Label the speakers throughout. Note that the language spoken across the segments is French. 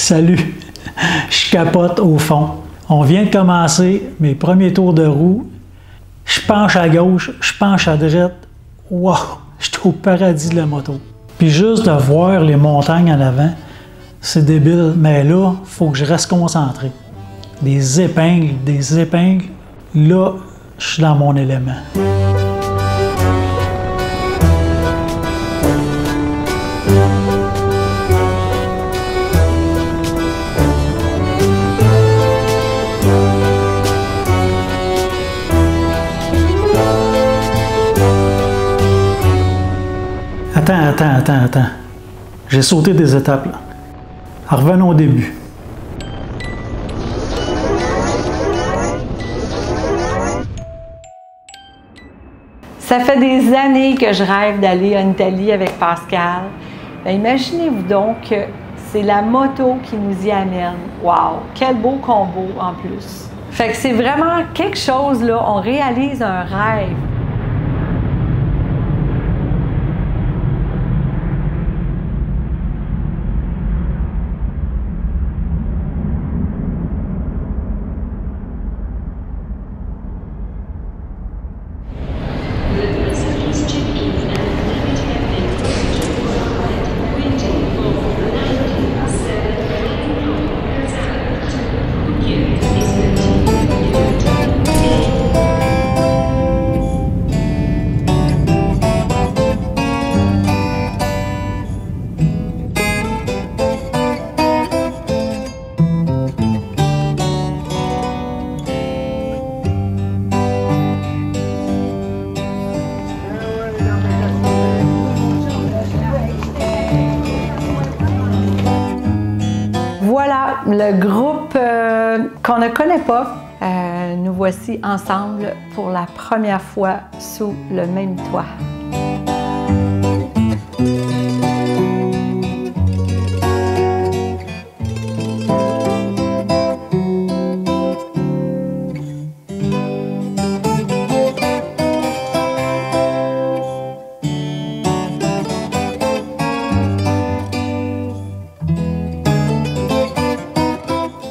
Speaker 1: Salut, je capote au fond. On vient de commencer mes premiers tours de roue. Je penche à gauche, je penche à droite. Wow, je suis au paradis de la moto. Puis juste de voir les montagnes en avant, c'est débile. Mais là, il faut que je reste concentré. Des épingles. Là, je suis dans mon élément. Attends. J'ai sauté des étapes, là. Revenons au début.
Speaker 2: Ça fait des années que je rêve d'aller en Italie avec Pascal. Bien, imaginez-vous donc que c'est la moto qui nous y amène. Wow! Quel beau combo en plus! Fait que c'est vraiment quelque chose, là, on réalise un rêve. Voilà, le groupe qu'on ne connaît pas, nous voici ensemble pour la première fois sous le même toit.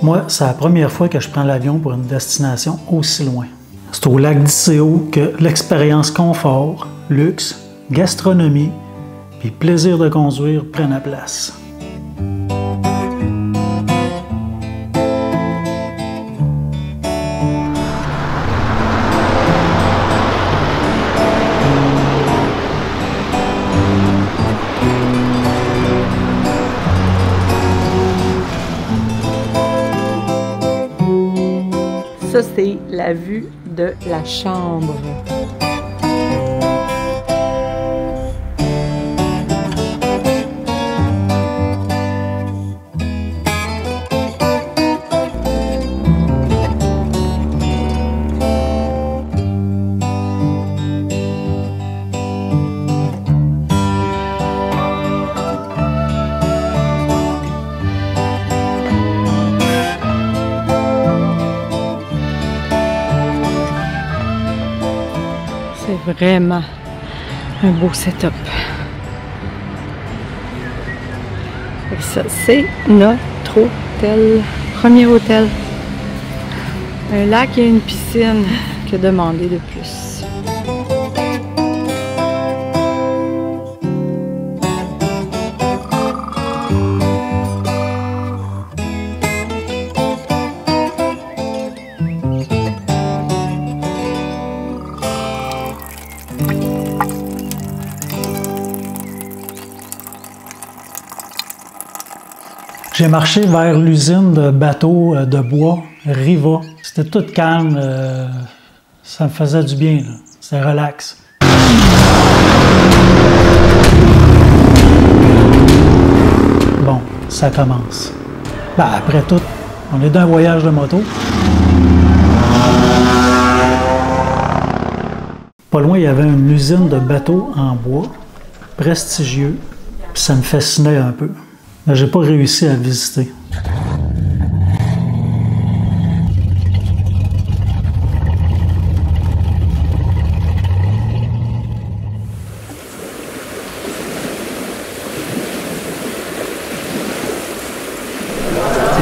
Speaker 1: Moi, c'est la première fois que je prends l'avion pour une destination aussi loin. C'est au lac d'Isséo que l'expérience confort, luxe, gastronomie puis plaisir de conduire prennent la place.
Speaker 2: Ça, c'est la vue de la chambre. C'est vraiment un beau setup. Et ça, c'est notre hôtel, premier hôtel. Un lac et une piscine, que demander de plus?
Speaker 1: J'ai marché vers l'usine de bateaux de bois, Riva. C'était tout calme, ça me faisait du bien, c'était relax. Bon, ça commence. Ben, après tout, on est d'un voyage de moto. Pas loin, il y avait une usine de bateaux en bois, prestigieux, puis ça me fascinait un peu. Mais j'ai pas réussi à visiter.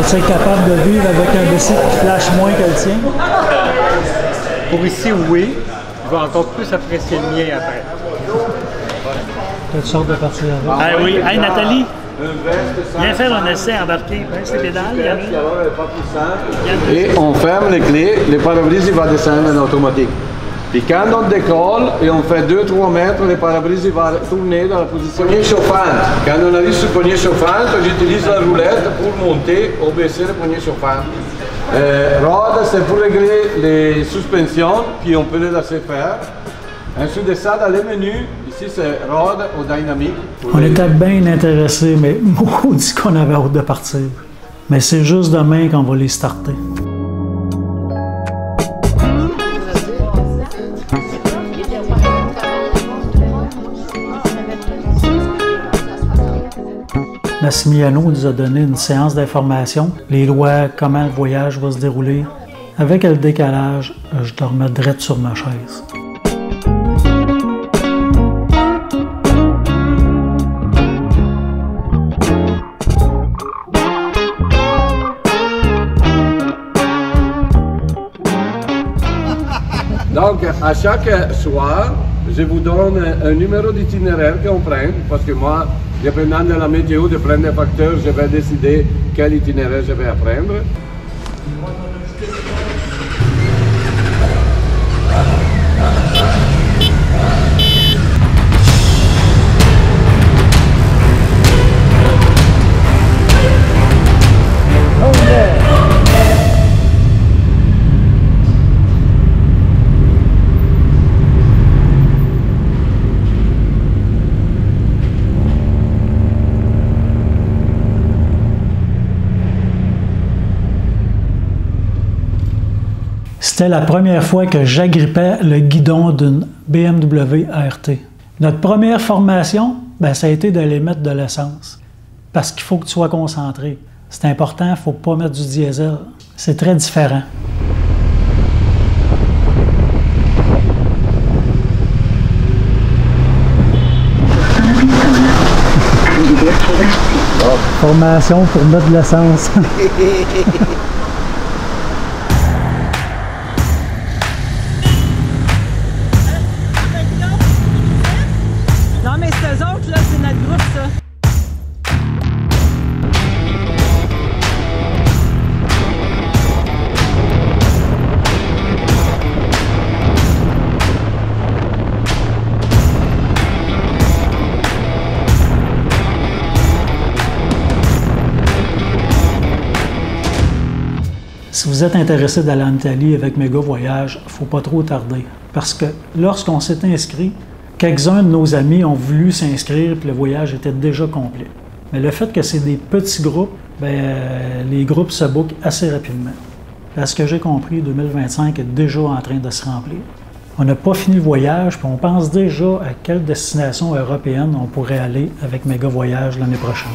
Speaker 1: vas-tu être capable de vivre avec un bicycle qui flash moins que le tien?
Speaker 3: Pour ici, oui. Je vais encore plus apprécier le mien après.
Speaker 1: T'as-tu sorte de partir avec?
Speaker 4: Ah oui. Hey Nathalie, viens faire un essai embarqué. Pince les pédales,
Speaker 5: Et on ferme les clés, le pare-brise va descendre en automatique. Puis quand on décolle et on fait 2-3 mètres, le pare-brise va tourner dans la position poignée chauffante. Quand on arrive sur poignée chauffante, j'utilise la roulette pour monter ou baisser la poignée chauffante. Rod, c'est pour régler les suspensions, puis on peut les laisser faire. Ensuite de ça, dans les menus, ici c'est Rod ou dynamique.
Speaker 1: On était bien intéressés, mais maudit qu'on avait hâte de partir. Mais c'est juste demain qu'on va les starter. Massimiano nous a donné une séance d'information, les lois, comment le voyage va se dérouler. Avec le décalage, je dormais direct sur ma chaise.
Speaker 5: Donc, à chaque soir, je vous donne un numéro d'itinéraire qu'on prend, parce que moi, dépendant de la météo, de plein de facteurs, je vais décider quel itinéraire je vais apprendre.
Speaker 1: C'était la première fois que j'agrippais le guidon d'une BMW RT. Notre première formation, ça a été d'aller mettre de l'essence. Parce qu'il faut que tu sois concentré. C'est important, il ne faut pas mettre du diesel. C'est très différent. Formation pour mettre de l'essence. Si vous êtes intéressé d'aller en Italie avec Méga Voyage, il ne faut pas trop tarder. Parce que lorsqu'on s'est inscrit, quelques-uns de nos amis ont voulu s'inscrire et le voyage était déjà complet. Mais le fait que c'est des petits groupes, les groupes se bookent assez rapidement. À ce que j'ai compris, 2025 est déjà en train de se remplir. On n'a pas fini le voyage, puis on pense déjà à quelle destination européenne on pourrait aller avec Méga Voyage l'année prochaine.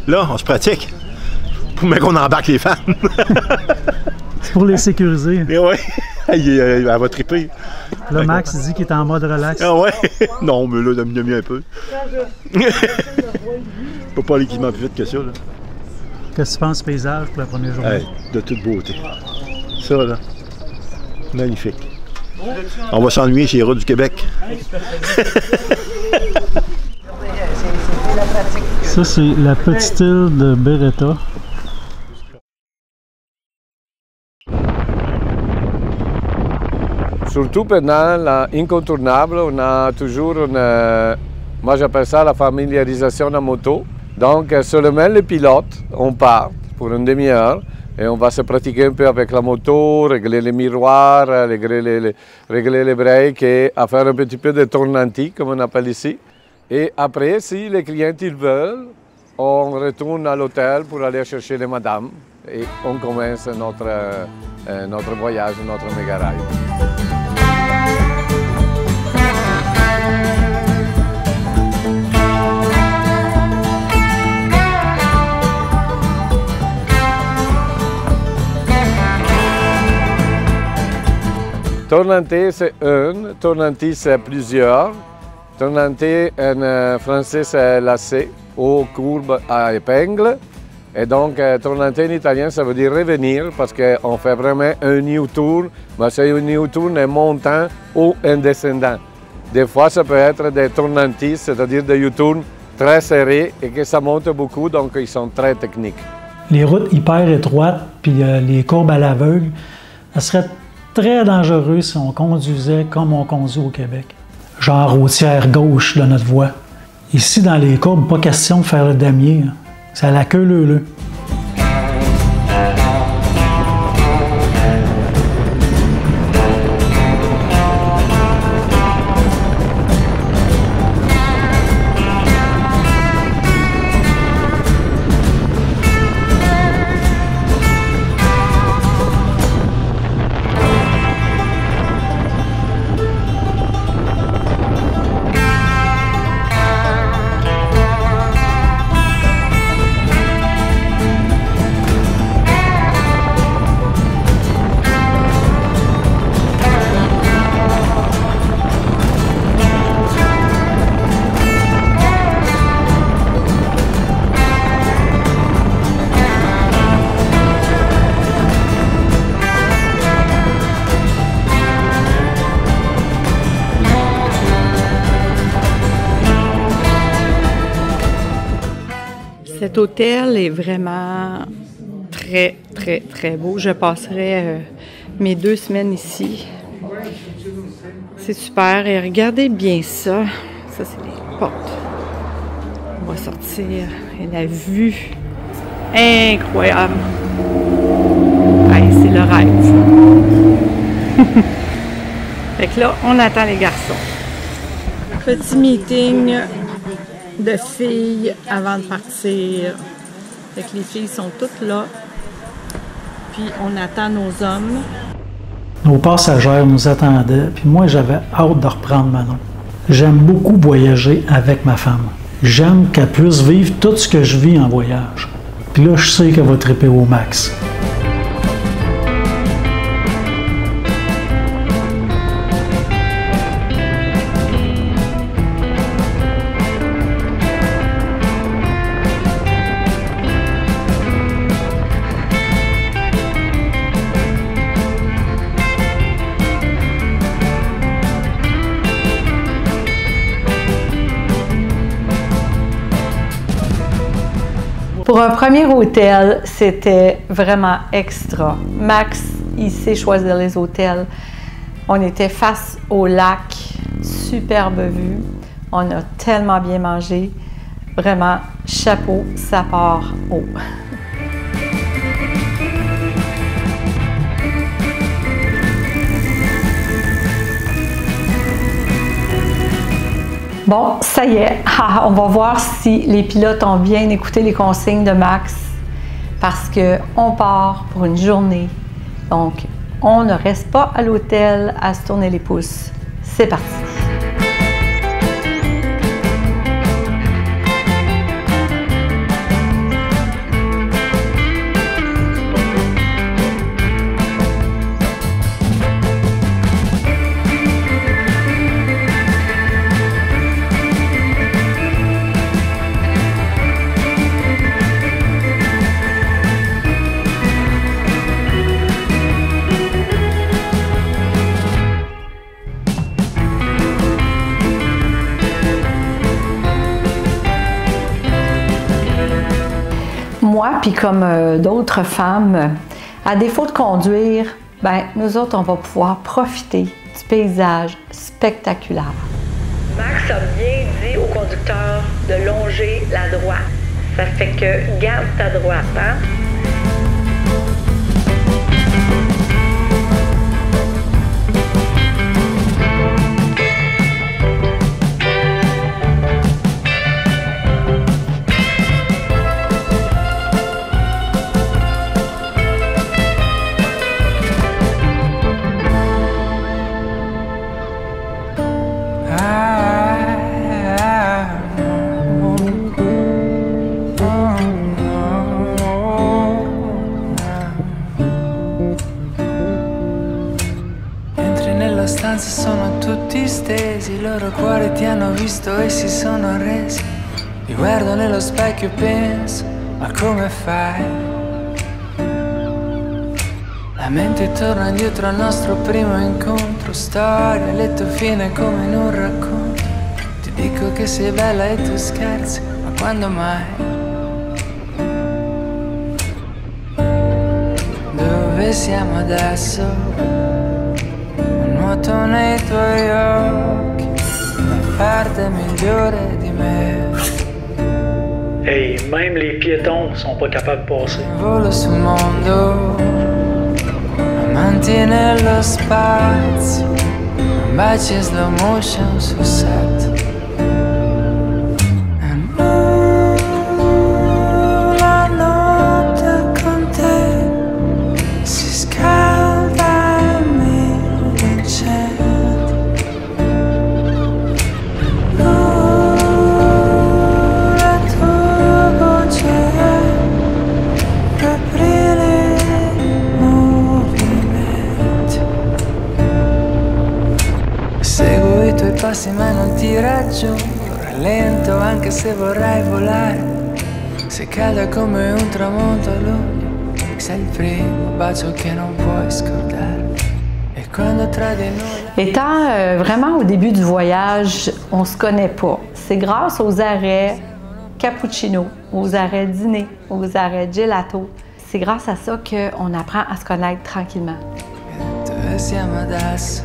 Speaker 6: Là, on se pratique. Pour qu'on embarque les fans.
Speaker 1: C'est pour les sécuriser.
Speaker 6: Oui, elle va triper.
Speaker 1: Là, Max dit qu'il est en mode relax.
Speaker 6: Ah ouais? Non, mais là, il a mis un peu. Je peux pas aller quasiment plus vite que ça. Là.
Speaker 1: Qu'est-ce que tu penses du paysage pour la première journée?
Speaker 6: Hey, de toute beauté. Ça, là, magnifique. On va s'ennuyer chez les routes du Québec.
Speaker 1: Ça, c'est la petite île de Beretta.
Speaker 5: Surtout pendant l'incontournable, on a toujours moi j'appelle ça la familiarisation en moto. Donc seulement les pilotes, on part pour une demi-heure et on va se pratiquer un peu avec la moto, régler les miroirs, régler les breaks et à faire un petit peu de tournanti comme on appelle ici. Et après, si les clients ils veulent, on retourne à l'hôtel pour aller chercher les madames et on commence notre voyage, notre méga ride. Tournanté, c'est un, tournanti, c'est plusieurs. Tournanté, en français, c'est lacet ou courbe à épingle. Et donc, tournanté en italien, ça veut dire revenir parce qu'on fait vraiment un U-turn, mais c'est un U-turn montant ou un descendant. Des fois, ça peut être des tournantis, c'est-à-dire des U-turns très serrés et que ça monte beaucoup, donc ils sont très techniques.
Speaker 1: Les routes hyper étroites, puis les courbes à l'aveugle, ça serait très dangereux si on conduisait comme on conduit au Québec. Genre routière gauche de notre voie. Ici, dans les courbes, pas question de faire le damier. C'est à la queue leu-leu.
Speaker 2: Cet hôtel est vraiment très, très, très beau. Je passerai mes 2 semaines ici. C'est super. Et regardez bien ça. Ça, c'est les portes. On va sortir. Et la vue, incroyable. Hey, c'est le rêve. Fait que là, on attend les garçons. Petit meeting de filles avant de partir. Fait que les filles sont toutes là. Puis on attend nos hommes.
Speaker 1: Nos passagères nous attendaient, puis moi j'avais hâte de reprendre Manon. J'aime beaucoup voyager avec ma femme. J'aime qu'elle puisse vivre tout ce que je vis en voyage. Puis là, je sais qu'elle va triper au max.
Speaker 2: Pour un premier hôtel, c'était vraiment extra. Max, il sait choisir les hôtels. On était face au lac, superbe vue. On a tellement bien mangé. Vraiment, chapeau, ça part haut. Bon, ça y est, on va voir si les pilotes ont bien écouté les consignes de Max parce qu'on part pour une journée. Donc, on ne reste pas à l'hôtel à se tourner les pouces. C'est parti! moi, puis comme d'autres femmes, à défaut de conduire, ben nous autres, on va pouvoir profiter du paysage spectaculaire. Max a bien dit au conducteur de longer la droite. Ça fait que garde ta droite, hein?
Speaker 7: Sono tutti stesi, i loro cuori ti hanno visto e si sono resi. Mi guardo nello specchio e penso, ma come fai? La mente torna indietro al nostro primo incontro, storia, letto fine come in un racconto. Ti dico che sei bella e tu scherzi, ma quando mai? Dove siamo adesso? Nuoto nei tuoi occhi, la parte migliore di me.
Speaker 1: Hey, même les piétons sont pas capables de passer.
Speaker 7: Volo sul mondo, amanti nello spazio, baci e slow motion sul set. Passi ma non ti raggiungo, rallento anche se vorrei volare. Sei calda come un tramonto a luglio, sei il primo bacio che non puoi scordare. E quando tra di noi...
Speaker 2: Étant vraiment au début du voyage, on se connaît pas. C'est grâce aux arrêts cappuccino, aux arrêts dîner, aux arrêts gelato. C'est grâce à ça qu'on apprend à se connaître tranquillement.
Speaker 7: Dove siamo adesso?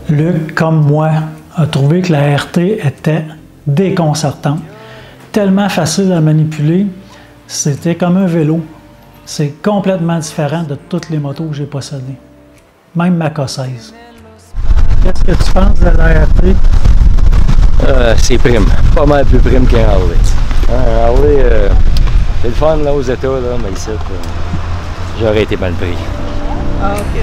Speaker 1: Luc, comme moi, a trouvé que la RT était déconcertante, tellement facile à manipuler, c'était comme un vélo. C'est complètement différent de toutes les motos que j'ai possédées, même ma K16. Qu'est-ce que tu penses de la RT?
Speaker 8: C'est prime, pas mal plus prime qu'un Harley. Un Harley, c'est le fun là, aux États, là, mais ici, j'aurais été mal pris.
Speaker 2: Ah, ok, oui.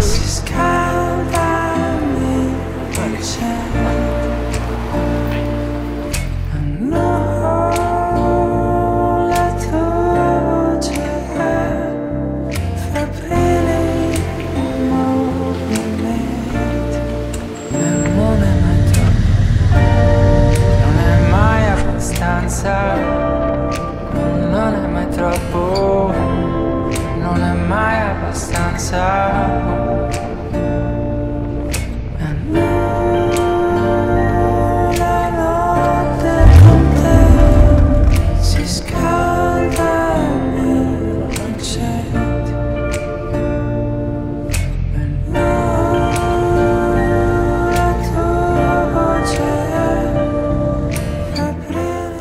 Speaker 7: Non è mai troppo, non è mai abbastanza. La notte con te si scalda nei concetti.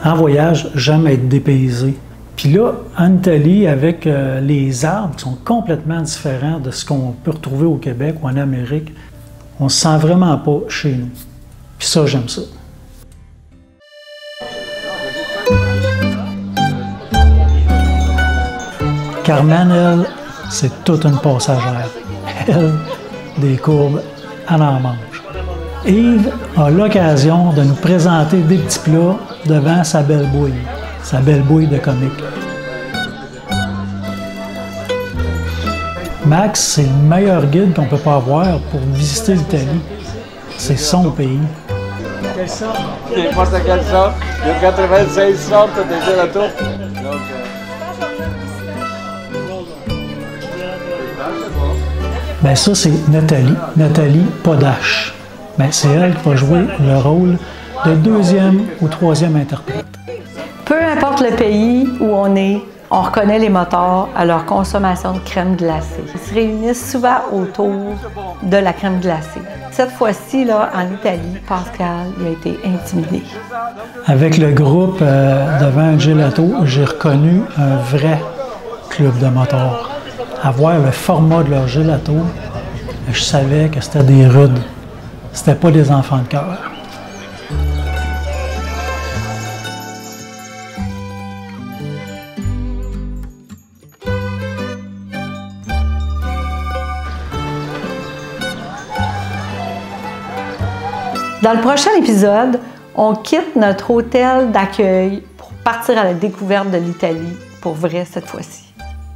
Speaker 1: En voyage, j'aime être dépaysé. Puis là, en Italie, avec les arbres qui sont complètement différents de ce qu'on peut retrouver au Québec ou en Amérique, on se sent vraiment pas chez nous. Puis ça, j'aime ça. Carmen, elle, c'est toute une passagère. Elle, des courbes, elle en mange. Yves a l'occasion de nous présenter des petits plats devant sa belle bouille de comique. Max, c'est le meilleur guide qu'on peut pas avoir pour visiter l'Italie. C'est son pays.
Speaker 5: Quelle sorte? N'importe quelle sorte. Il y a 96 sortes de gelato. Donc,
Speaker 1: Ben ça, c'est Nathalie. Nathalie Podache. Ben, c'est elle qui va jouer le rôle de deuxième ou troisième interprète.
Speaker 2: Peu importe le pays où on est, On reconnaît les motards à leur consommation de crème glacée. Ils se réunissent souvent autour de la crème glacée. Cette fois-ci, là, en Italie, Pascal il a été intimidé.
Speaker 1: Avec le groupe devant Gelato, j'ai reconnu un vrai club de motards. À voir le format de leur gelato, je savais que c'était des rudes. C'était pas des enfants de cœur.
Speaker 2: Dans le prochain épisode, on quitte notre hôtel d'accueil pour partir à la découverte de l'Italie, pour vrai cette fois-ci.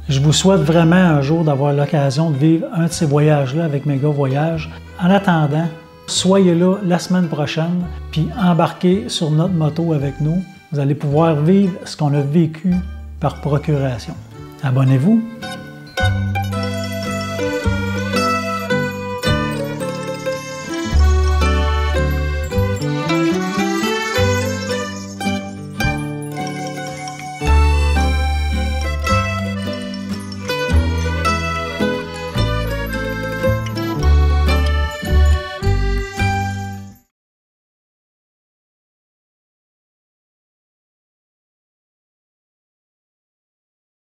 Speaker 1: Je vous souhaite vraiment un jour d'avoir l'occasion de vivre un de ces voyages-là avec Méga Voyage. En attendant, soyez là la semaine prochaine, puis embarquez sur notre moto avec nous. Vous allez pouvoir vivre ce qu'on a vécu par procuration. Abonnez-vous!